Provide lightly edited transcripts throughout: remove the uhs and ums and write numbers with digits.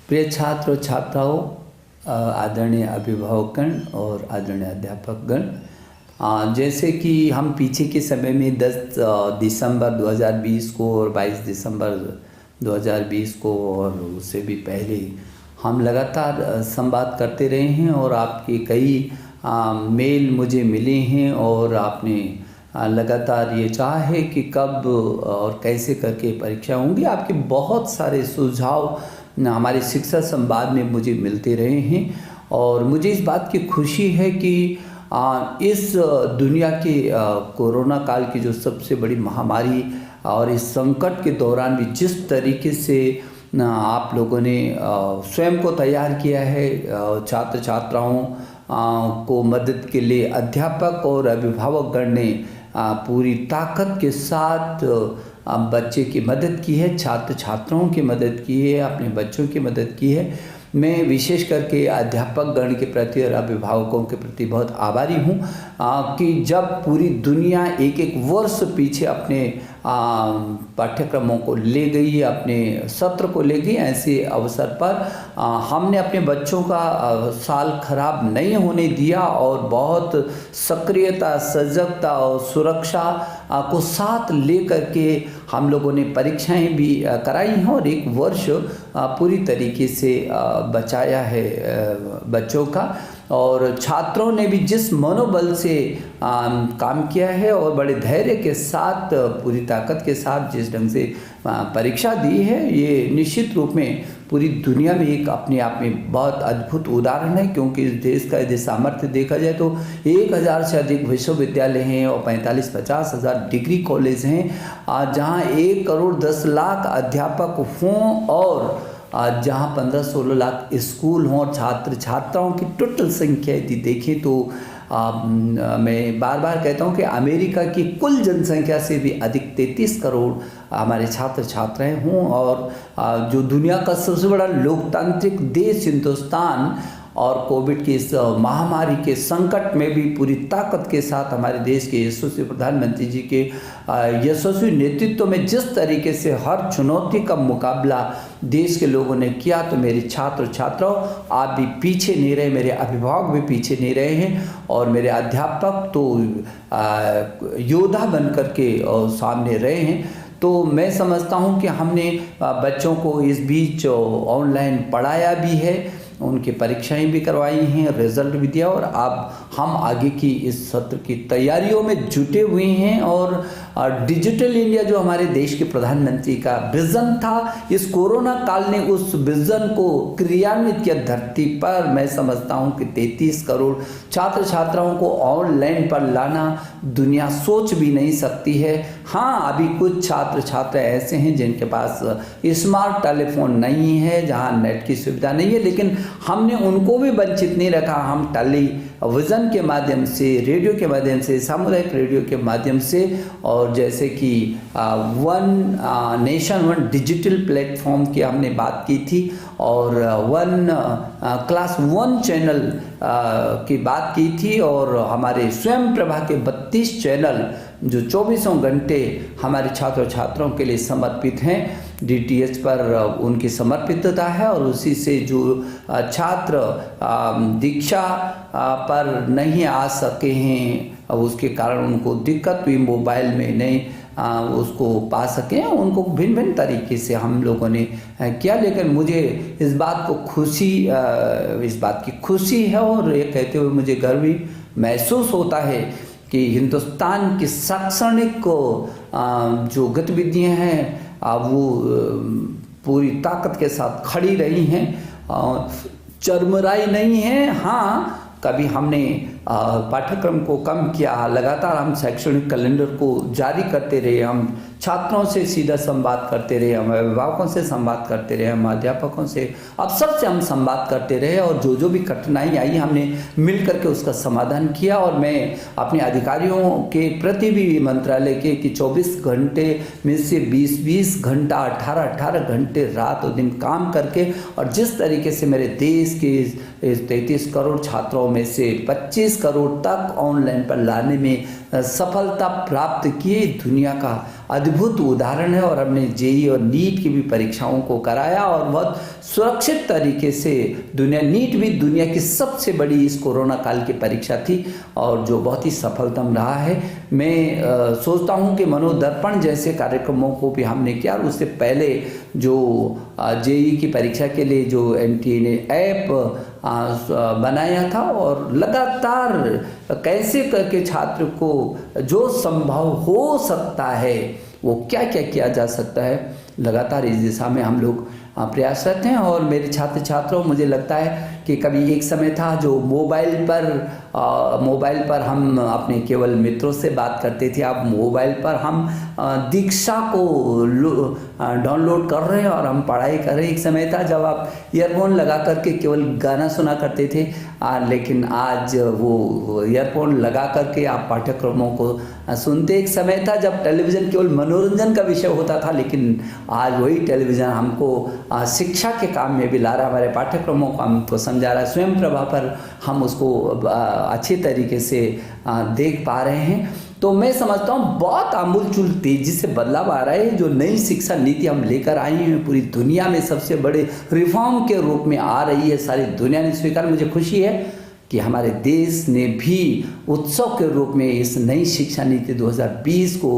प्रिय छात्र और छात्राओं, आदरणीय अभिभावकगण और आदरणीय अध्यापकगण, जैसे कि हम पीछे के समय में 10 दिसंबर 2020 को और 22 दिसंबर 2020 को और उससे भी पहले हम लगातार संवाद करते रहे हैं और आपके कई मेल मुझे मिले हैं और आपने लगातार ये चाहा है कि कब और कैसे करके परीक्षा होंगी। आपके बहुत सारे सुझाव हमारे शिक्षा संवाद में मुझे मिलते रहे हैं और मुझे इस बात की खुशी है कि इस दुनिया के कोरोना काल की जो सबसे बड़ी महामारी और इस संकट के दौरान भी जिस तरीके से आप लोगों ने स्वयं को तैयार किया है, छात्र छात्राओं को मदद के लिए अध्यापक और अभिभावकगण ने पूरी ताकत के साथ बच्चे की मदद की है, छात्र छात्राओं की मदद की है, अपने बच्चों की मदद की है। मैं विशेष करके अध्यापक गण के प्रति और अभिभावकों के प्रति बहुत आभारी हूँ कि जब पूरी दुनिया एक एक वर्ष पीछे अपने पाठ्यक्रमों को ले गई, अपने सत्र को ले गई, ऐसे अवसर पर हमने अपने बच्चों का साल खराब नहीं होने दिया और बहुत सक्रियता, सजगता और सुरक्षा को साथ ले करके हम लोगों ने परीक्षाएं भी कराई हैं और एक वर्ष पूरी तरीके से बचाया है बच्चों का। और छात्रों ने भी जिस मनोबल से काम किया है और बड़े धैर्य के साथ, पूरी ताकत के साथ जिस ढंग से परीक्षा दी है, ये निश्चित रूप में पूरी दुनिया में एक अपने आप में बहुत अद्भुत उदाहरण है। क्योंकि इस देश का यदि सामर्थ्य देखा जाए तो 1000 से अधिक विश्वविद्यालय हैं और 45-50 हज़ार डिग्री कॉलेज हैं, जहाँ 1 करोड़ 10 लाख अध्यापक हों और जहाँ 15-16 लाख स्कूल हों और छात्र छात्राओं की टोटल संख्या यदि देखें तो मैं बार बार कहता हूँ कि अमेरिका की कुल जनसंख्या से भी अधिक 33 करोड़ हमारे छात्र छात्राएं हों और जो दुनिया का सबसे बड़ा लोकतांत्रिक देश हिंदुस्तान और कोविड की इस महामारी के संकट में भी पूरी ताकत के साथ हमारे देश के यशस्वी प्रधानमंत्री जी के यशस्वी नेतृत्व में जिस तरीके से हर चुनौती का मुकाबला देश के लोगों ने किया, तो मेरे छात्र छात्राओं, आप भी पीछे नहीं रहे, मेरे अभिभावक भी पीछे नहीं रहे हैं और मेरे अध्यापक तो योद्धा बन करके और सामने रहे हैं। तो मैं समझता हूं कि हमने बच्चों को इस बीच ऑनलाइन पढ़ाया भी है, उनकी परीक्षाएं भी करवाई हैं, रिजल्ट भी दिया और अब हम आगे की इस सत्र की तैयारियों में जुटे हुए हैं। और डिजिटल इंडिया जो हमारे देश के प्रधानमंत्री का विजन था, इस कोरोना काल ने उस विजन को क्रियान्वित किया धरती पर। मैं समझता हूं कि 33 करोड़ छात्र छात्राओं को ऑनलाइन पर लाना दुनिया सोच भी नहीं सकती है। हाँ, अभी कुछ छात्र छात्रा ऐसे हैं जिनके पास स्मार्ट टेलीफोन नहीं है, जहाँ नेट की सुविधा नहीं है, लेकिन हमने उनको भी वंचित नहीं रखा। हम टेलीविज़न के माध्यम से, रेडियो के माध्यम से, सामुदायिक रेडियो के माध्यम से और जैसे कि one nation one digital platform की हमने बात की थी और वन क्लास 1 चैनल की बात की थी और हमारे स्वयं प्रभा के 32 चैनल जो 24 घंटे हमारे छात्र छात्राओं के लिए समर्पित हैं, DTH पर उनकी समर्पितता है और उसी से जो छात्र दीक्षा पर नहीं आ सके हैं, अब उसके कारण उनको दिक्कत हुई, मोबाइल में नहीं उसको पा सकें, उनको भिन्न भिन्न तरीके से हम लोगों ने किया। लेकिन मुझे इस बात की खुशी है और ये कहते हुए मुझे गर्व भी महसूस होता है कि हिंदुस्तान की शैक्षणिक जो गतिविधियां हैं वो पूरी ताकत के साथ खड़ी रही हैं, चरमराई नहीं है। हाँ, कभी हमने पाठ्यक्रम को कम किया, लगातार हम शैक्षणिक कैलेंडर को जारी करते रहे, हम छात्रों से सीधा संवाद करते रहे, हम अभिभावकों से संवाद करते रहे, हम अध्यापकों से, अब सबसे हम संवाद करते रहे और जो भी कठिनाई आई हमने मिल करके उसका समाधान किया। और मैं अपने अधिकारियों के प्रति भी मंत्रालय के कि 24 घंटे में से 20-20 घंटा, 18-18 घंटे रात और दिन काम करके और जिस तरीके से मेरे देश के 33 करोड़ छात्रों में से 25 करोड़ तक ऑनलाइन पर लाने में सफलता प्राप्त किए, दुनिया का अद्भुत उदाहरण है। और हमने जेईई और नीट की भी परीक्षाओं को कराया और बहुत सुरक्षित तरीके से नीट भी दुनिया की सबसे बड़ी इस कोरोना काल की परीक्षा थी और जो बहुत ही सफलतम रहा है। मैं सोचता हूं कि मनोदर्पण जैसे कार्यक्रमों को भी हमने किया और उससे पहले जो जेईई की परीक्षा के लिए जो एनटीए ने ऐप बनाया था और लगातार कैसे करके छात्र को जो संभव हो सकता है वो क्या क्या किया जा सकता है, लगातार इस दिशा में हम लोग प्रयासरत हैं। और मेरे छात्र छात्रों, मुझे लगता है कि कभी एक समय था जो मोबाइल पर हम अपने केवल मित्रों से बात करते थे, अब मोबाइल पर हम दीक्षा को डाउनलोड कर रहे हैं और हम पढ़ाई कर रहे हैं। एक समय था जब आप ईयरफोन लगा करके केवल गाना सुना करते थे, लेकिन आज वो ईयरफोन लगा करके आप पाठ्यक्रमों को सुनते। एक समय था जब टेलीविज़न केवल मनोरंजन का विषय होता था, लेकिन आज वही टेलीविज़न हमको शिक्षा के काम में भी ला रहा है, हमारे पाठ्यक्रमों को हमको समझा रहा है। स्वयं प्रभा पर हम उसको अच्छे तरीके से देख पा रहे हैं। तो मैं समझता हूँ बहुत आमूलचूल तेजी से बदलाव आ रहा है। जो नई शिक्षा नीति हम लेकर आए हैं पूरी दुनिया में सबसे बड़े रिफॉर्म के रूप में आ रही है, सारी दुनिया ने स्वीकार। मुझे खुशी है कि हमारे देश ने भी उत्सव के रूप में इस नई शिक्षा नीति 2020 को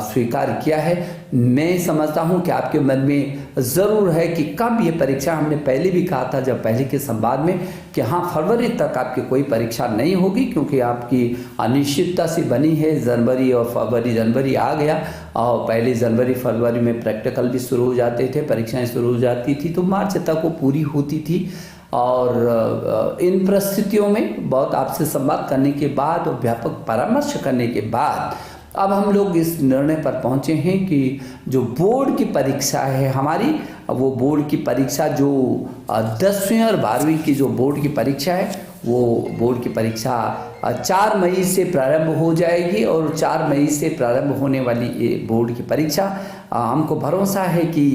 स्वीकार किया है। मैं समझता हूं कि आपके मन में ज़रूर है कि कब ये परीक्षा, हमने पहले भी कहा था जब पहले के संवाद में कि हाँ, फरवरी तक आपकी कोई परीक्षा नहीं होगी क्योंकि आपकी अनिश्चितता सी बनी है। जनवरी आ गया और पहले जनवरी फरवरी में प्रैक्टिकल भी शुरू हो जाते थे, परीक्षाएं शुरू हो जाती थी, तो मार्च तक वो पूरी होती थी। और इन परिस्थितियों में बहुत आपसे संवाद करने के बाद और व्यापक परामर्श करने के बाद अब हम लोग इस निर्णय पर पहुंचे हैं कि जो बोर्ड की परीक्षा है हमारी, वो बोर्ड की परीक्षा जो 10वीं और 12वीं की जो बोर्ड की परीक्षा है, वो बोर्ड की परीक्षा 4 मई से प्रारंभ हो जाएगी। और 4 मई से प्रारंभ होने वाली ये बोर्ड की परीक्षा हमको भरोसा है कि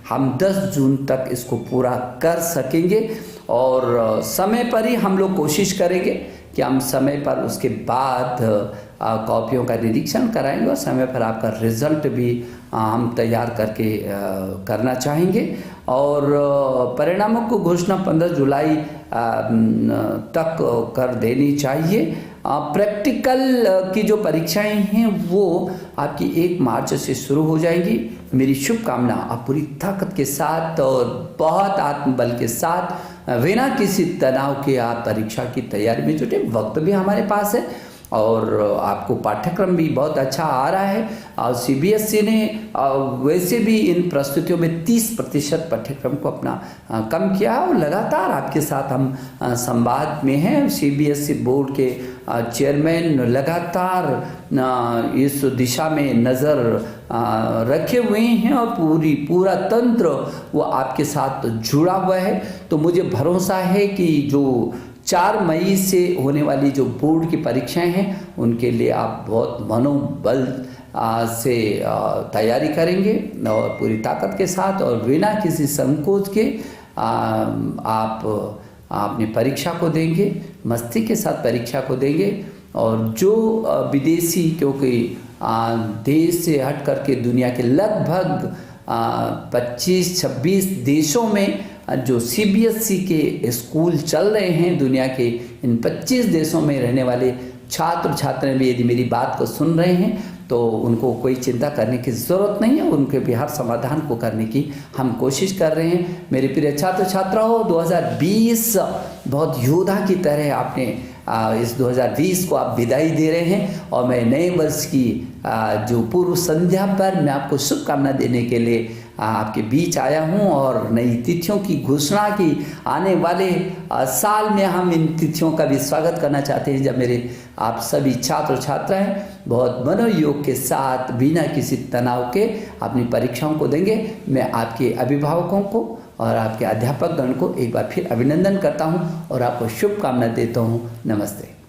हम 10 जून तक इसको पूरा कर सकेंगे। और समय पर ही हम लोग कोशिश करेंगे कि हम समय पर उसके बाद कॉपियों का निरीक्षण कराएंगे और समय पर आपका रिजल्ट भी हम तैयार करके करना चाहेंगे। और परिणामों को घोषणा 15 जुलाई तक कर देनी चाहिए। प्रैक्टिकल की जो परीक्षाएं हैं वो आपकी 1 मार्च से शुरू हो जाएंगी। मेरी शुभकामना, आप पूरी ताकत के साथ और बहुत आत्मबल के साथ बिना किसी तनाव के आप परीक्षा की तैयारी में जुटे। वक्त भी हमारे पास है और आपको पाठ्यक्रम भी बहुत अच्छा आ रहा है। और सीबीएसई ने वैसे भी इन प्रस्तुतियों में 30% पाठ्यक्रम को अपना कम किया और लगातार आपके साथ हम संवाद में हैं। सीबीएसई बोर्ड के चेयरमैन लगातार इस दिशा में नज़र रखे हुए हैं और पूरा तंत्र वो आपके साथ जुड़ा हुआ है। तो मुझे भरोसा है कि जो 4 मई से होने वाली जो बोर्ड की परीक्षाएं हैं उनके लिए आप बहुत मनोबल से तैयारी करेंगे और पूरी ताकत के साथ और बिना किसी संकोच के आप अपनी परीक्षा को देंगे, मस्ती के साथ परीक्षा को देंगे। और जो विदेशी, क्योंकि देश से हट करके दुनिया के लगभग 25-26 देशों में जो सीबीएसई के स्कूल चल रहे हैं, दुनिया के इन 25 देशों में रहने वाले छात्र छात्राएं भी यदि मेरी बात को सुन रहे हैं तो उनको कोई चिंता करने की ज़रूरत नहीं है। उनके भी हर समाधान को करने की हम कोशिश कर रहे हैं। मेरे प्रिय छात्र छात्राओं, 2020 बहुत योद्धा की तरह आपने इस 2020 को आप विदाई दे रहे हैं और मैं नए वर्ष की जो पूर्व संध्या पर मैं आपको शुभकामना देने के लिए आपके बीच आया हूं और नई तिथियों की घोषणा की आने वाले साल में हम इन तिथियों का भी स्वागत करना चाहते हैं, जब मेरे आप सभी छात्र छात्राएं बहुत मनोयोग के साथ बिना किसी तनाव के अपनी परीक्षाओं को देंगे। मैं आपके अभिभावकों को और आपके अध्यापक गण को एक बार फिर अभिनंदन करता हूं और आपको शुभकामना देता हूं। नमस्ते।